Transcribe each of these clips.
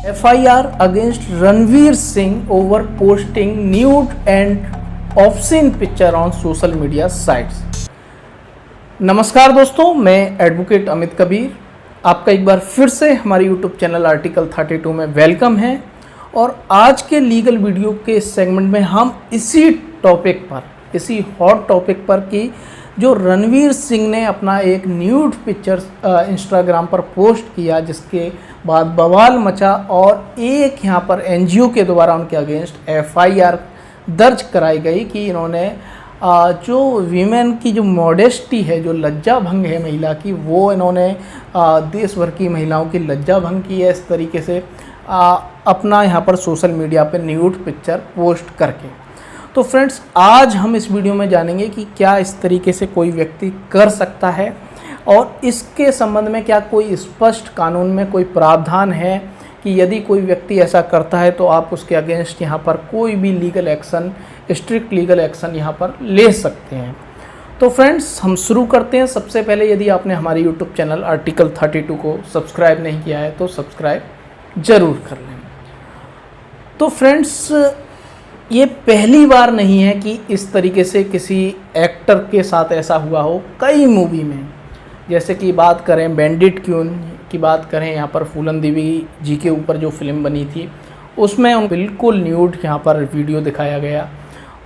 FIR against Ranveer Singh over posting nude and obscene picture on social media sites। नमस्कार दोस्तों, मैं advocate Amit Kabir आपका एक बार फिर से हमारे YouTube चैनल आर्टिकल 32 में वेलकम है। और आज के लीगल वीडियो के सेगमेंट में हम इसी हॉट टॉपिक पर कि जो रणवीर सिंह ने अपना एक न्यूड पिक्चर इंस्टाग्राम पर पोस्ट किया, जिसके बाद बवाल मचा और एक यहाँ पर NGO के द्वारा उनके अगेंस्ट FIR दर्ज कराई गई कि इन्होंने जो वीमेन की जो मॉडेस्टी है, जो लज्जा भंग है महिला की, वो इन्होंने देश भर की महिलाओं की लज्जा भंग की है इस तरीके से अपना यहाँ पर सोशल मीडिया पे न्यूड पिक्चर पोस्ट करके। तो फ्रेंड्स, आज हम इस वीडियो में जानेंगे कि क्या इस तरीके से कोई व्यक्ति कर सकता है और इसके संबंध में क्या कोई स्पष्ट कानून में कोई प्रावधान है कि यदि कोई व्यक्ति ऐसा करता है तो आप उसके अगेंस्ट यहाँ पर कोई भी legal action, strict legal action यहाँ पर ले सकते हैं। तो फ्रेंड्स, हम शुरू करते हैं। सबसे पहले यदि आपने हमारे यूट्यूब चैनल आर्टिकल 32 को सब्सक्राइब नहीं किया है तो सब्सक्राइब ज़रूर कर लें। तो फ्रेंड्स, ये पहली बार नहीं है कि इस तरीके से किसी एक्टर के साथ ऐसा हुआ हो। कई मूवी में, जैसे कि बात करें बैंडिट क्वीन की बात करें, यहाँ पर फूलन देवी जी के ऊपर जो फिल्म बनी थी उसमें बिल्कुल न्यूड यहाँ पर वीडियो दिखाया गया।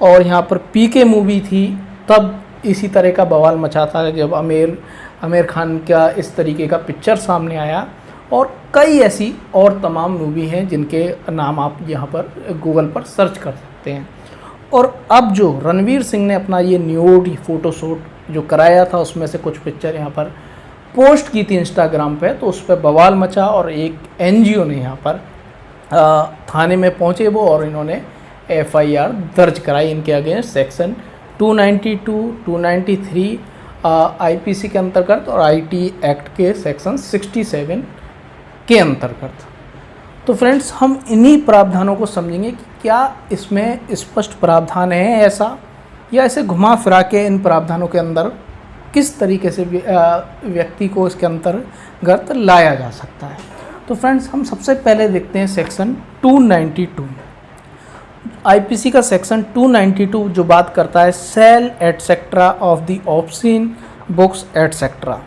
और यहाँ पर PK मूवी थी, तब इसी तरह का बवाल मचा था जब आमिर खान का इस तरीके का पिक्चर सामने आया। और कई ऐसी और तमाम मूवी हैं जिनके नाम आप यहाँ पर गूगल पर सर्च कर सकते हैं। और अब जो रणवीर सिंह ने अपना ये न्यूड फ़ोटोशूट जो कराया था, उसमें से कुछ पिक्चर यहाँ पर पोस्ट की थी इंस्टाग्राम पे, तो उस पर बवाल मचा और एक NGO ने यहाँ पर थाने में पहुँचे वो, और इन्होंने FIR दर्ज कराई इनके अगेंस्ट सेक्शन 292, 293 IPC के अंतर्गत और IT एक्ट के सेक्शन 67 के अंतर्गत। तो फ्रेंड्स, हम इन्हीं प्रावधानों को समझेंगे कि क्या इसमें स्पष्ट प्रावधान है ऐसा, या ऐसे घुमा फिरा के इन प्रावधानों के अंदर किस तरीके से व्यक्ति को इसके अंतर्गत लाया जा सकता है। तो फ्रेंड्स, हम सबसे पहले देखते हैं सेक्शन 292 IPC का सेक्शन 292 जो बात करता है sale etcetera of the obscene books etcetera,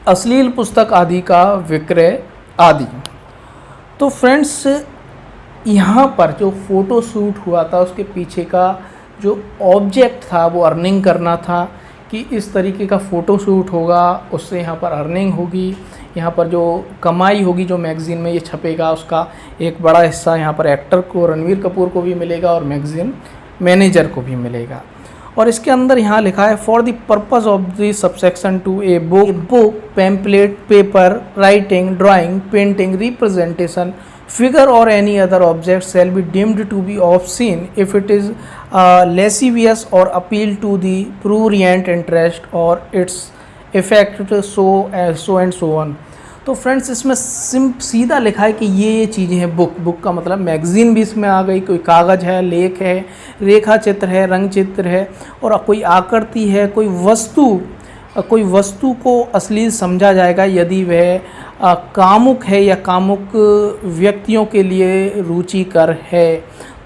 अश्लील पुस्तक आदि का विक्रय आदि। तो फ्रेंड्स, यहाँ पर जो फ़ोटो शूट हुआ था उसके पीछे का जो ऑब्जेक्ट था वो अर्निंग करना था कि इस तरीके का फ़ोटो शूट होगा, उससे यहाँ पर अर्निंग होगी, यहाँ पर जो कमाई होगी, जो मैगज़ीन में ये छपेगा उसका एक बड़ा हिस्सा यहाँ पर एक्टर को, रणवीर कपूर को भी मिलेगा और मैगज़ीन मैनेजर को भी मिलेगा। और इसके अंदर यहाँ लिखा है for the purpose of the subsection 2 a book pamphlet paper writing drawing painting representation figure or any other object shall be deemed to be obscene if it is lascivious or appeal to the prurient interest or its effect so and so on। तो friends, इसमें सीधा लिखा है कि ये चीज़ें हैं। Book का मतलब मैगज़ीन भी इसमें आ गई, कोई कागज़ है, लेख है, रेखा चित्र है, रंग चित्र है, और कोई आकृति है, कोई वस्तु को अश्लील समझा जाएगा यदि वह कामुक है या कामुक व्यक्तियों के लिए रुचिकर है।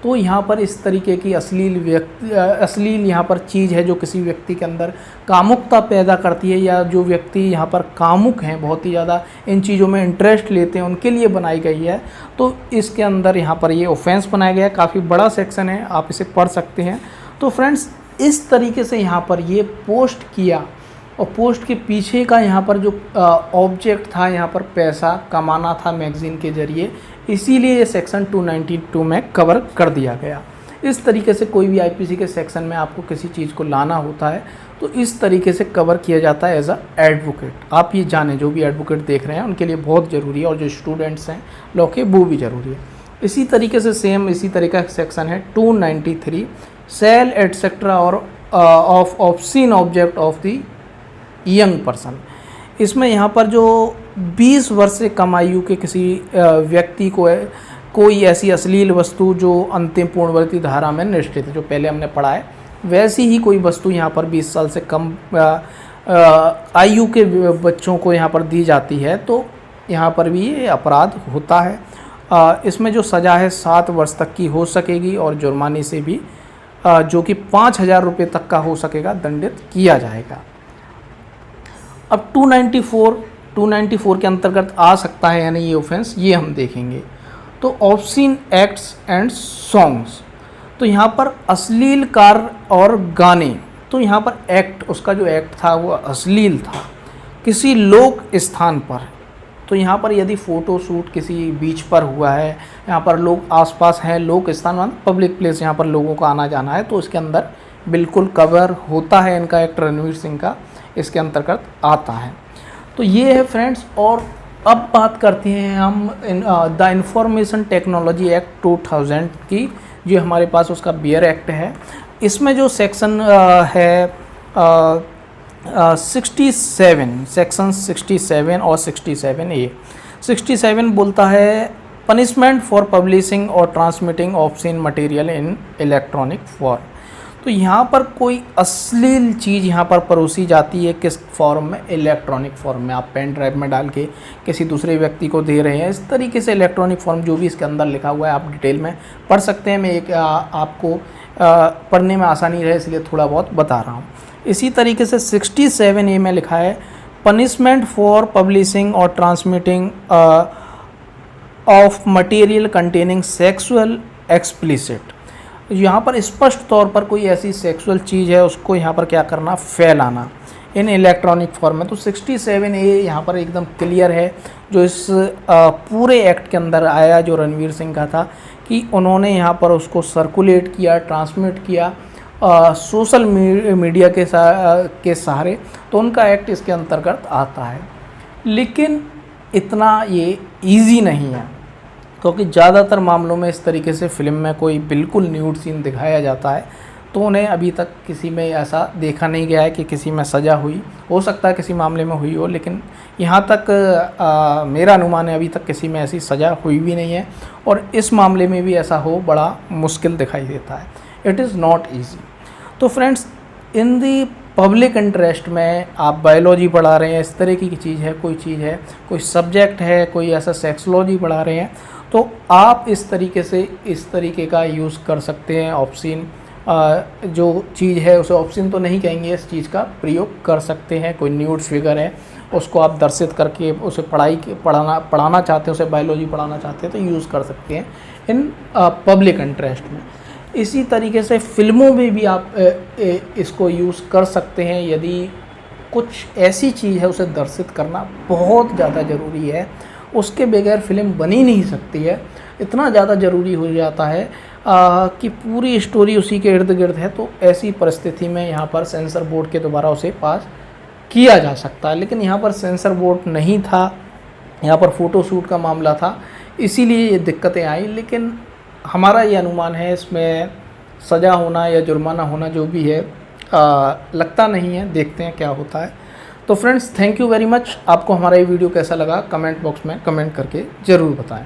तो यहाँ पर इस तरीके की अश्लील यहाँ पर चीज़ है जो किसी व्यक्ति के अंदर कामुकता पैदा करती है, या जो व्यक्ति यहाँ पर कामुक हैं, बहुत ही ज़्यादा इन चीज़ों में इंटरेस्ट लेते हैं, उनके लिए बनाई गई है। तो इसके अंदर यहाँ पर ये ऑफेंस बनाया गया है। काफ़ी बड़ा सेक्शन है, आप इसे पढ़ सकते हैं। तो फ्रेंड्स, इस तरीके से यहाँ पर ये पोस्ट किया, और पोस्ट के पीछे का यहाँ पर जो ऑब्जेक्ट था, यहाँ पर पैसा कमाना था मैगज़ीन के ज़रिए, इसीलिए ये सेक्शन 292 में कवर कर दिया गया। इस तरीके से कोई भी IPC के सेक्शन में आपको किसी चीज़ को लाना होता है तो इस तरीके से कवर किया जाता है एज अ एडवोकेट। आप ये जानें, जो भी एडवोकेट देख रहे हैं उनके लिए बहुत ज़रूरी है, और जो स्टूडेंट्स हैं लॉ के वो भी ज़रूरी है। इसी तरीके से सेम इसी तरीका का सेक्शन है 293 सेल एटसेट्रा और of obscene object of the young person. इसमें यहाँ पर जो 20 वर्ष से कम आयु के किसी व्यक्ति को कोई ऐसी अश्लील वस्तु जो अंतिम पूर्णवर्ती धारा में निश्चित है, जो पहले हमने पढ़ा है, वैसी ही कोई वस्तु यहाँ पर 20 साल से कम आयु के बच्चों को यहाँ पर दी जाती है, तो यहाँ पर भी ये अपराध होता है। इसमें जो सज़ा है 7 वर्ष तक की हो सकेगी और जुर्माने से भी जो कि 5,000 रुपये तक का हो सकेगा दंडित किया जाएगा। अब 294 के अंतर्गत आ सकता है यानी ये ऑफेंस, ये हम देखेंगे। तो ऑब्सीन एक्ट्स एंड सॉन्ग्स, तो यहाँ पर अश्लील कार्य और गाने, तो यहाँ पर एक्ट, उसका जो एक्ट था वो अश्लील था किसी लोक स्थान पर। तो यहाँ पर यदि फ़ोटो शूट किसी बीच पर हुआ है, यहाँ पर लोग आसपास हैं, लोक स्थान मतलब पब्लिक प्लेस, यहाँ पर लोगों का आना जाना है, तो इसके अंदर बिल्कुल कवर होता है इनका एक्ट, रणवीर सिंह का इसके अंतर्गत आता है। तो ये है फ्रेंड्स। और अब बात करते हैं हम द इंफॉर्मेशन टेक्नोलॉजी एक्ट 2000 की, जो हमारे पास उसका बियर एक्ट है। इसमें जो सेक्शन है 67, सेक्शन 67 और 67A। 67 बोलता है पनिशमेंट फॉर पब्लिशिंग और transmitting obscene material in electronic form. तो यहाँ पर कोई अश्लील चीज़ यहाँ पर परोसी जाती है, किस फॉर्म में? इलेक्ट्रॉनिक फॉर्म में। आप पेन ड्राइव में डाल के किसी दूसरे व्यक्ति को दे रहे हैं, इस तरीके से इलेक्ट्रॉनिक फॉर्म जो भी इसके अंदर लिखा हुआ है आप डिटेल में पढ़ सकते हैं। मैं एक आपको पढ़ने में आसानी रहे इसलिए थोड़ा बहुत बता रहा हूँ। इसी तरीके से 67A में लिखा है पनिशमेंट फॉर पब्लिशिंग और transmitting of material containing sexual explicit. यहाँ पर स्पष्ट तौर पर कोई ऐसी सेक्सुअल चीज़ है उसको यहाँ पर क्या करना, फैलाना इन इलेक्ट्रॉनिक फॉर्म में। तो 67A यहाँ पर एकदम क्लियर है, जो इस पूरे एक्ट के अंदर आया, जो रणवीर सिंह का था, कि उन्होंने यहाँ पर उसको सर्कुलेट किया, ट्रांसमिट किया सोशल मीडिया के सहारे, तो उनका एक्ट इसके अंतर्गत आता है। लेकिन इतना ये इजी नहीं है, क्योंकि ज़्यादातर मामलों में इस तरीके से फिल्म में कोई बिल्कुल न्यूड सीन दिखाया जाता है, तो उन्हें अभी तक किसी में ऐसा देखा नहीं गया है कि किसी में सज़ा हुई। हो सकता है किसी मामले में हुई हो, लेकिन यहाँ तक मेरा अनुमान है अभी तक किसी में ऐसी सज़ा हुई भी नहीं है, और इस मामले में भी ऐसा हो बड़ा मुश्किल दिखाई देता है। It is not easy. तो फ्रेंड्स, इन दी पब्लिक इंटरेस्ट में आप बायोलॉजी पढ़ा रहे हैं, इस तरीके की चीज़ है, कोई चीज़ है, कोई सब्जेक्ट है, कोई ऐसा सेक्सोलॉजी पढ़ा रहे हैं, तो आप इस तरीके से इस तरीके का यूज़ कर सकते हैं। ऑब्सीन जो चीज़ है उसे ऑब्सीन तो नहीं कहेंगे, इस चीज़ का प्रयोग कर सकते हैं। कोई न्यूड फिगर है उसको आप दर्शित करके उसे पढ़ाना चाहते हैं, उसे बायोलॉजी पढ़ाना चाहते हैं, तो यूज़ कर सकते हैं इन पब्लिक इंटरेस्ट में। इसी तरीके से फिल्मों में भी आप इसको यूज़ कर सकते हैं। यदि कुछ ऐसी चीज़ है उसे दर्शित करना बहुत ज़्यादा ज़रूरी है, उसके बगैर फिल्म बनी नहीं सकती है, इतना ज़्यादा ज़रूरी हो जाता है कि पूरी स्टोरी उसी के इर्द गिर्द है। तो ऐसी परिस्थिति में यहाँ पर सेंसर बोर्ड के द्वारा उसे पास किया जा सकता है, लेकिन यहाँ पर सेंसर बोर्ड नहीं था, यहाँ पर फ़ोटोशूट का मामला था, इसीलिए ये दिक्कतें आई। लेकिन हमारा ये अनुमान है इसमें सज़ा होना या जुर्माना होना जो भी है लगता नहीं है, देखते हैं क्या होता है। तो friends, thank you very much. आपको हमारा ये वीडियो कैसा लगा कमेंट बॉक्स में कमेंट करके ज़रूर बताएं।